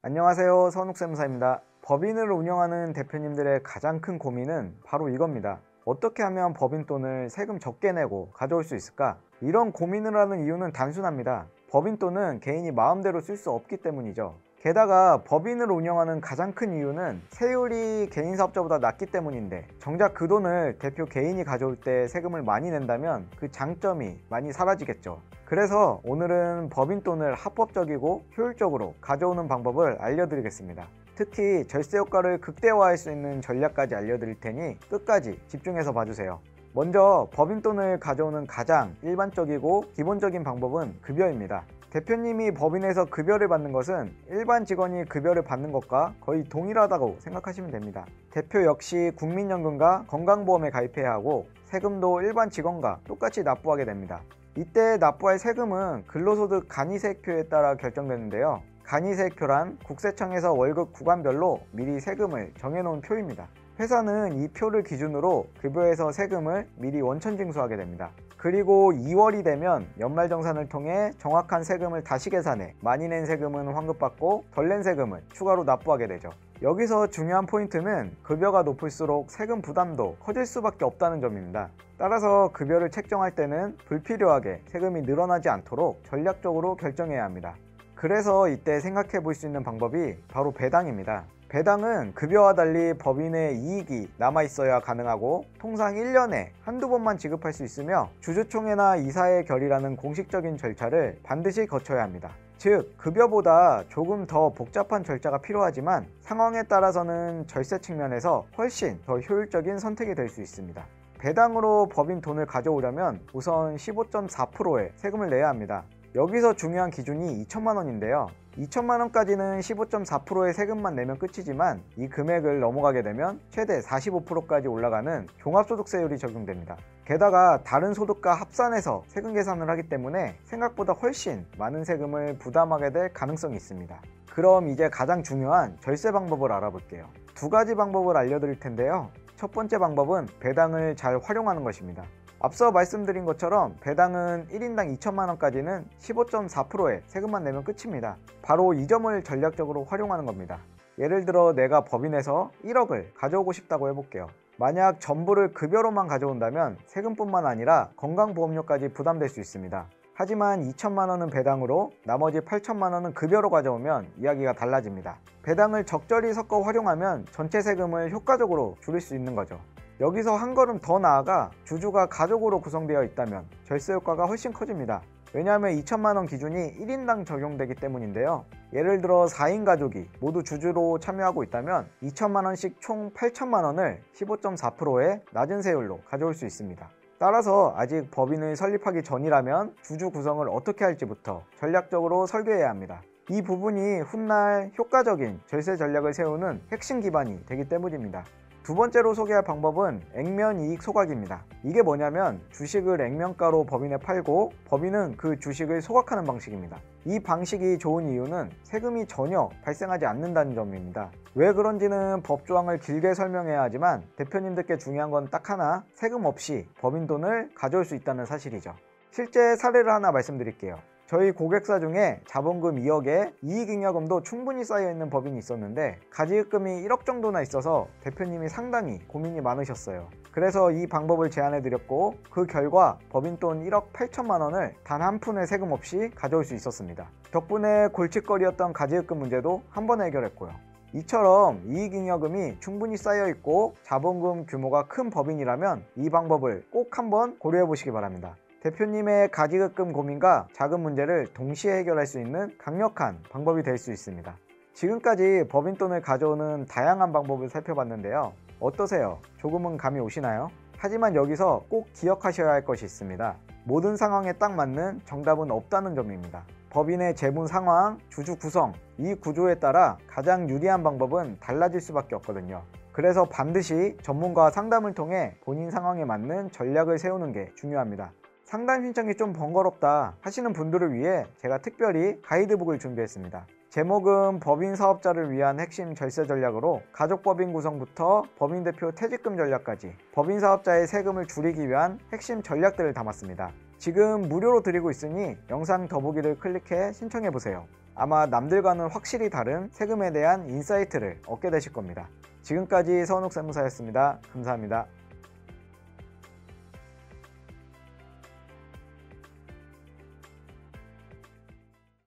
안녕하세요. 선욱세무사입니다. 법인을 운영하는 대표님들의 가장 큰 고민은 바로 이겁니다. 어떻게 하면 법인 돈을 세금 적게 내고 가져올 수 있을까? 이런 고민을 하는 이유는 단순합니다. 법인 돈은 개인이 마음대로 쓸 수 없기 때문이죠. 게다가 법인을 운영하는 가장 큰 이유는 세율이 개인 사업자보다 낮기 때문인데, 정작 그 돈을 대표 개인이 가져올 때 세금을 많이 낸다면 그 장점이 많이 사라지겠죠. 그래서 오늘은 법인 돈을 합법적이고 효율적으로 가져오는 방법을 알려드리겠습니다. 특히 절세 효과를 극대화할 수 있는 전략까지 알려드릴 테니 끝까지 집중해서 봐주세요. 먼저 법인 돈을 가져오는 가장 일반적이고 기본적인 방법은 급여입니다. 대표님이 법인에서 급여를 받는 것은 일반 직원이 급여를 받는 것과 거의 동일하다고 생각하시면 됩니다. 대표 역시 국민연금과 건강보험에 가입해야 하고 세금도 일반 직원과 똑같이 납부하게 됩니다. 이때 납부할 세금은 근로소득 간이세액표에 따라 결정되는데요. 간이세액표란 국세청에서 월급 구간별로 미리 세금을 정해놓은 표입니다. 회사는 이 표를 기준으로 급여에서 세금을 미리 원천 징수하게 됩니다. 그리고 2월이 되면 연말정산을 통해 정확한 세금을 다시 계산해 많이 낸 세금은 환급받고 덜 낸 세금은 추가로 납부하게 되죠. 여기서 중요한 포인트는 급여가 높을수록 세금 부담도 커질 수밖에 없다는 점입니다. 따라서 급여를 책정할 때는 불필요하게 세금이 늘어나지 않도록 전략적으로 결정해야 합니다. 그래서 이때 생각해 볼 수 있는 방법이 바로 배당입니다. 배당은 급여와 달리 법인의 이익이 남아있어야 가능하고 통상 1년에 한두 번만 지급할 수 있으며 주주총회나 이사회 결의라는 공식적인 절차를 반드시 거쳐야 합니다. 즉, 급여보다 조금 더 복잡한 절차가 필요하지만 상황에 따라서는 절세 측면에서 훨씬 더 효율적인 선택이 될 수 있습니다. 배당으로 법인 돈을 가져오려면 우선 15.4%의 세금을 내야 합니다. 여기서 중요한 기준이 2천만 원인데요. 2천만 원까지는 15.4%의 세금만 내면 끝이지만 이 금액을 넘어가게 되면 최대 45%까지 올라가는 종합소득세율이 적용됩니다. 게다가 다른 소득과 합산해서 세금 계산을 하기 때문에 생각보다 훨씬 많은 세금을 부담하게 될 가능성이 있습니다. 그럼 이제 가장 중요한 절세 방법을 알아볼게요. 두 가지 방법을 알려드릴 텐데요. 첫 번째 방법은 배당을 잘 활용하는 것입니다. 앞서 말씀드린 것처럼 배당은 1인당 2천만 원까지는 15.4%의 세금만 내면 끝입니다. 바로 이 점을 전략적으로 활용하는 겁니다. 예를 들어 내가 법인에서 1억을 가져오고 싶다고 해볼게요. 만약 전부를 급여로만 가져온다면 세금뿐만 아니라 건강보험료까지 부담될 수 있습니다. 하지만 2천만 원은 배당으로 나머지 8천만 원은 급여로 가져오면 이야기가 달라집니다. 배당을 적절히 섞어 활용하면 전체 세금을 효과적으로 줄일 수 있는 거죠. 여기서 한 걸음 더 나아가 주주가 가족으로 구성되어 있다면 절세 효과가 훨씬 커집니다. 왜냐하면 2천만 원 기준이 1인당 적용되기 때문인데요. 예를 들어 4인 가족이 모두 주주로 참여하고 있다면 2천만 원씩 총 8천만 원을 15.4%의 낮은 세율로 가져올 수 있습니다. 따라서 아직 법인을 설립하기 전이라면 주주 구성을 어떻게 할지부터 전략적으로 설계해야 합니다. 이 부분이 훗날 효과적인 절세 전략을 세우는 핵심 기반이 되기 때문입니다. 두 번째로 소개할 방법은 액면 이익 소각입니다. 이게 뭐냐면 주식을 액면가로 법인에 팔고 법인은 그 주식을 소각하는 방식입니다. 이 방식이 좋은 이유는 세금이 전혀 발생하지 않는다는 점입니다. 왜 그런지는 법조항을 길게 설명해야 하지만 대표님들께 중요한 건 딱 하나, 세금 없이 법인 돈을 가져올 수 있다는 사실이죠. 실제 사례를 하나 말씀드릴게요. 저희 고객사 중에 자본금 2억에 이익잉여금도 충분히 쌓여있는 법인이 있었는데 가지급금이 1억 정도나 있어서 대표님이 상당히 고민이 많으셨어요. 그래서 이 방법을 제안해드렸고 그 결과 법인 돈 1억 8천만 원을 단 한 푼의 세금 없이 가져올 수 있었습니다. 덕분에 골칫거리였던 가지급금 문제도 한 번에 해결했고요. 이처럼 이익잉여금이 충분히 쌓여있고 자본금 규모가 큰 법인이라면 이 방법을 꼭 한번 고려해 보시기 바랍니다. 대표님의 가지급금 고민과 자금 문제를 동시에 해결할 수 있는 강력한 방법이 될 수 있습니다. 지금까지 법인 돈을 가져오는 다양한 방법을 살펴봤는데요. 어떠세요? 조금은 감이 오시나요? 하지만 여기서 꼭 기억하셔야 할 것이 있습니다. 모든 상황에 딱 맞는 정답은 없다는 점입니다. 법인의 재무 상황, 주주 구성, 이 구조에 따라 가장 유리한 방법은 달라질 수밖에 없거든요. 그래서 반드시 전문가와 상담을 통해 본인 상황에 맞는 전략을 세우는 게 중요합니다. 상담 신청이 좀 번거롭다 하시는 분들을 위해 제가 특별히 가이드북을 준비했습니다. 제목은 법인 사업자를 위한 핵심 절세 전략으로 가족법인 구성부터 법인 대표 퇴직금 전략까지 법인 사업자의 세금을 줄이기 위한 핵심 전략들을 담았습니다. 지금 무료로 드리고 있으니 영상 더보기를 클릭해 신청해보세요. 아마 남들과는 확실히 다른 세금에 대한 인사이트를 얻게 되실 겁니다. 지금까지 서은옥 세무사였습니다. 감사합니다.